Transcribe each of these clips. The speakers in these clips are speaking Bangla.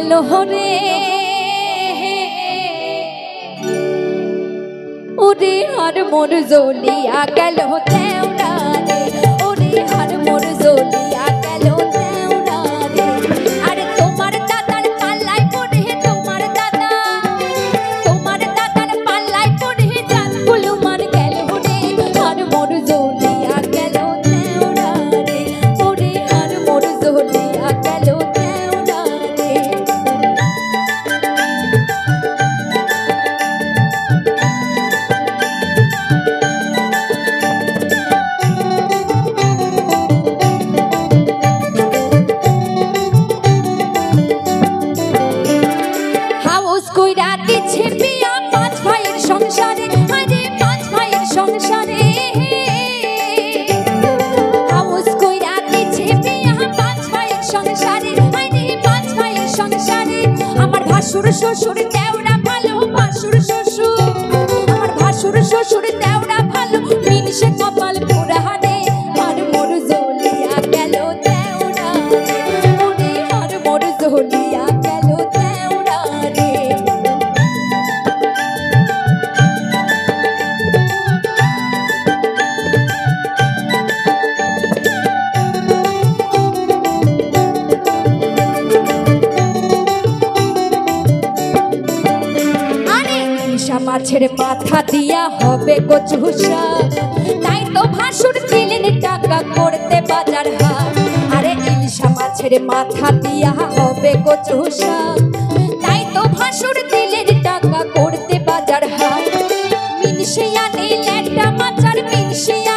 গেল রে ওরে আর মোর জ্বলিয়া গেল তেওরা রে ওরে আর মোর জ্বলিয়া গেল তেওরা রে আরে তোমার দাদার পাল্লায় পড়ে তোমার দাদার পাল্লায় পড়ে জানগুলো মার গেল রে আর মোর জ্বলিয়া গেল তেওরা রে ওরে আর মোর জ্বলিয়া গেল তেওরা রে কইরা দিচ্ছে বিয়া পাঁচ ভাইয়ের সংসারে আরে পাঁচ ভাইয়ের সংসারে হাউস কইরা দিচ্ছে বিয়া পাঁচ ভাইয়ের সংসারে আরে পাঁচ ভাইয়ের সংসারে আমার ভাসুর শ্বশুর তেওরা ভালো ভাসুর শ্বশুর আমার ভাসুর শ্বশুর তেওরা ভালো মিনসে কপাল পোড়া রে আর মোর জ্বলিয়া গেল তেওরা ওরে আর মোর জ্বলিয়া গেল তেওরা রে মাছের মাথা দিয়া হবে কচু শাক তাই তো ভাসুর দিলেন টাকা করতে বাজার হাট আরে ইলিশা মাছের মাথা দিয়া হবে কচু শাক তাই তো ভাসুর দিলেন টাকা করতে বাজার হাট মিনসিয়া লেটা মাচার মিনসিয়া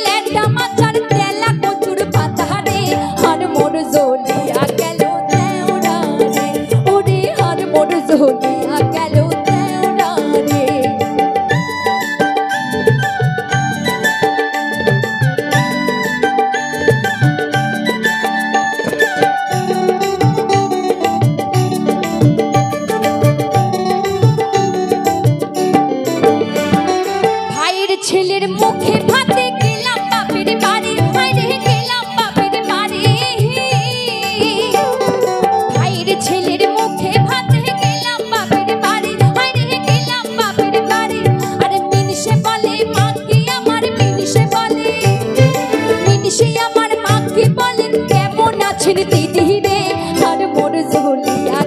লেটা মাচার তেলা কচুর পাতা রে আর মোর জ্বলিয়া গেল তেওরা রে ওরে আর মোর জ্বলিয়া গেল তেওরা রে ভাইয়ের ছেলের মুখে ভাতে গেলাম বাপের বাড়ি আরে গেলাম বাপের বাড়ি ভাইয়ের ছেলের মুখে ভাতে গেলাম বাপের বাড়ি আরে গেলাম বাপের বাড়ি আরে মিনসে বলে মাকে আমার মিনসে আমার মাকে বলেন কেমন আছেন দিদি রে আর মোর জ্বলিয়া